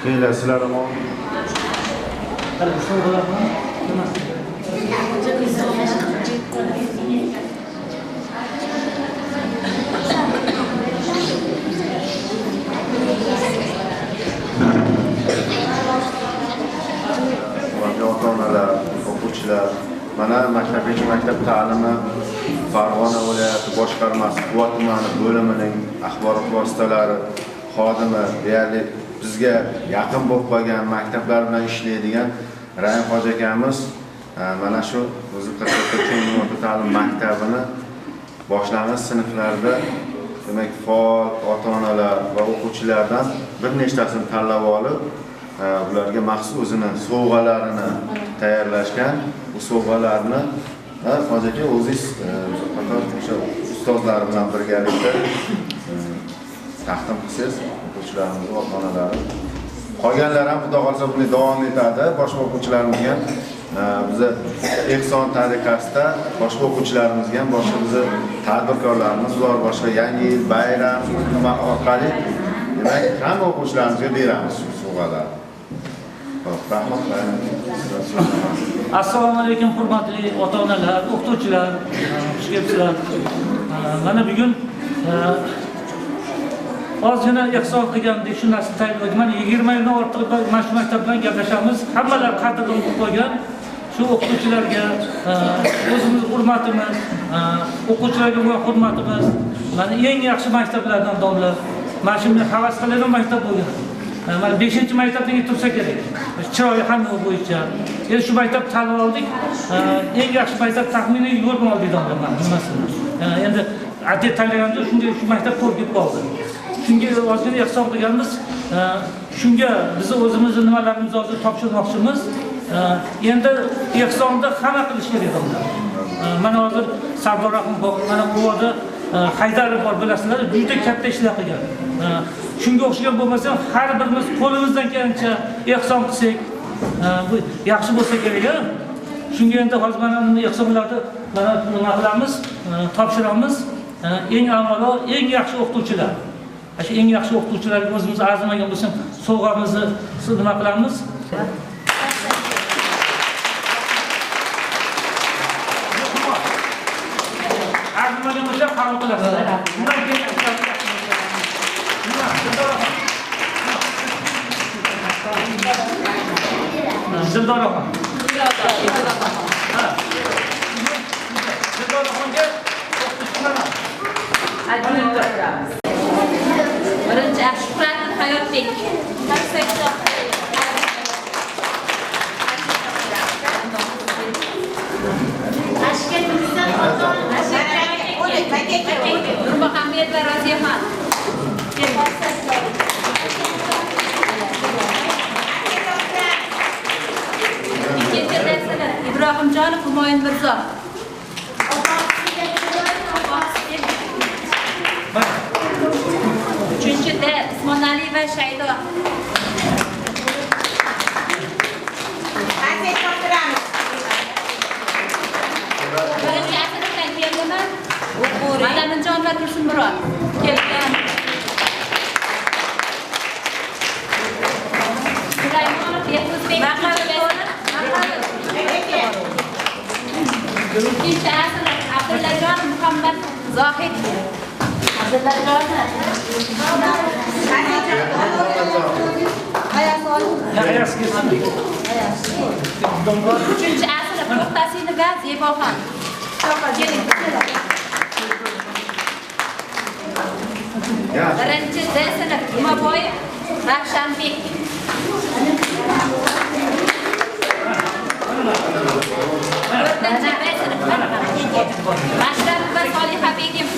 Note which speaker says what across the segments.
Speaker 1: Keyinlar sizlar ham ota-onalar, o'quvchilar, mana maktabgacha maktab ta'limi Farg'ona viloyati boshqarmasi Quva tumani bo'limining axborot vositalari xodimi, deyarli bizga yaqin bo'lib qolgan maktablar bilan ishlaydigan Rahim hoji akamiz mana shu o'zi keng o'rta ta'lim maktabini boshlang'ich sinflarda demak faol ota-onalar va o'quvchilardan bir nechtasini tanlab olib, ularga maxsus o'zini sovg'alarini tayyorlashgan. Bu sovg'alarni hoji aka o'zingiz o'sha ustozlar bilan birgalikda taqdim qilsangiz o'quvchilarimiz va ota-onalari. Qolganlar ham xudo xolsa buni davom etadi. Boshqa o'quvchilarimizga biza ehson tariqasida boshqa o'quvchilarimizga ham boshqa biza tadbirkorlarimiz bor, boshqa yangi yil, bayram orqali demak hamma o'quvchilarimizga beramiz shu sovg'alarni. Rahmat.
Speaker 2: Assalomu alaykum hurmatli ota-onalar, o'qituvchilar, xush kelibsizlar. Mana bugun ozgina ehson qilgandek shu narsani tayyorladik. Mana 20 yildan ortiq mana shu maktab bilan gaplashamiz. Hammalar qadrdon qilib qo'ygan. Shu o'qituvchilarga o'zimiz hurmatimiz, o'quvchilarga bo'lgan hurmatimiz. Mana eng yaxshi maktablardan davlat. Mana shunday havas qiladigan maktab bo'lgan. Mana 5-maktabdan tursa kerak. Chiroyli hamma bo'yicha. Endi shu maktab tanlab oldik. Eng yaxshi maktab taxminiy yo'l bilan oldik mana nimasini. Endi adib tanlaganimizda shunday shu maktab ko'rib kelib qoldi. Shunga ozgina ehson qilganmiz. Shunga biz o'zimizni nimalarimizni hozir topshirmoqchimiz. Endi ehsonni hamma qilish kerak bo'ldi. Mana hozir Sardor Rahimov, mana Quvada Haydarov bor, bilasizlar, juda katta ishlar qilgan. Shunga o'xshagan bo'lmasa, har birimiz qo'limizdan kelgancha ehson qilsak, bu yaxshi bo'lsa kerak-a. Shunga endi hozir mana ehsonlarni mana nima qilamiz, topshiramiz. Eng avvalo eng yaxshi o'qituvchilar. Shu eng yaxshi o'qituvchilarga o'zimiz arzimagan bo'lsa, sovg'amizni nima qilamiz? Arzimagan bo'lsa, qabul qilasiz. Bundan keyin Zildoraxon. Zildoraxonga
Speaker 3: birinchi Shuhrat Hayotbek. Nurmuhammad va Raziyaxon. İbrahimjonov Humoyun Mirzo. Uchinchida Usmonali va Shaydo. Birinchi asrdan keldimi? Madaminjon va Tursunmurod kelgan. Sulaymon Bekuzbek. İkinci asr Abdullajon Muhammad Zohid. Abdullajon. Üçüncü asr Muhtasini va Zeboxon. Birinchi sınıf Jumaboyev Ravshanbek. To'rtinchi sınıf Mashraf va Soliha Begim.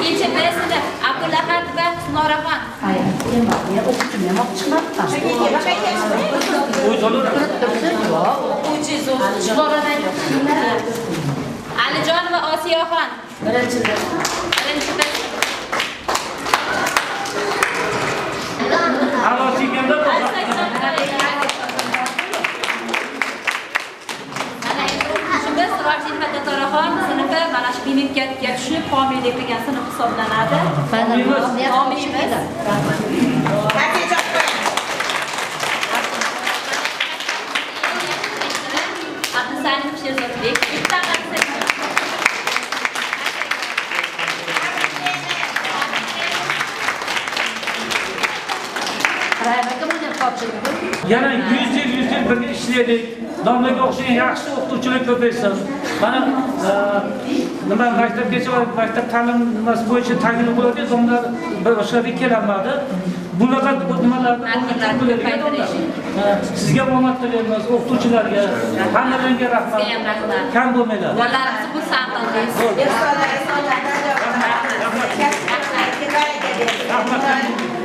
Speaker 3: İkinci sınıf Abdullahat va Noraxon. Alijon va Osiyaxon. Birinchi
Speaker 2: yana 100 yil birga ishlaylik. Domlaga o'xshagan yaxshi o'qituvchilar ko'paysin. Mana nima maktabgacha va maktab ta'limasi bo'yicha taklif bo'ladi, domlar boshqaga kelolmadi. Bunaqa nimalarni sizga omad tilaymiz, o'qituvchilarga, hammalarga rahmat. Kam bo'lmanglar.
Speaker 3: Bolalarimizni xursand qilamiz.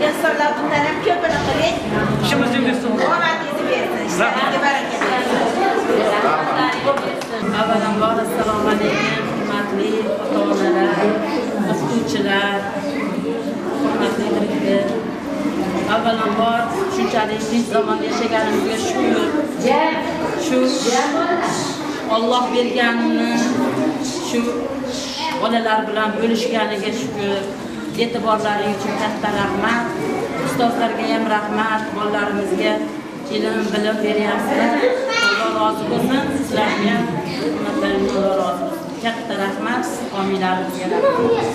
Speaker 4: Insonlar bundan ham ko'pini qiling.
Speaker 2: İşimizni bersin.
Speaker 4: Omadingizni bersin. Ishlaringizga baraka bersin.
Speaker 5: Avvalambor assalomu alaykum, hurmatli ota-onalar, o'qituvchilar, hurmatli direktor. Avvalambor shunchalik tinch zamonda yashaganimizga shukr. Shu Alloh berganini shu bolalar bilan bo'lishganiga shukr. E'tiborlaring uchun katta rahmat. Ustozlarga ham rahmat. Bolalarimizga ilm, bilim beryapsizlar. Alloh rozi bo'lsin. Sizlarga ham Alloh rozi bo'lsin. Katta rahmat. Omilarimizga rahmat.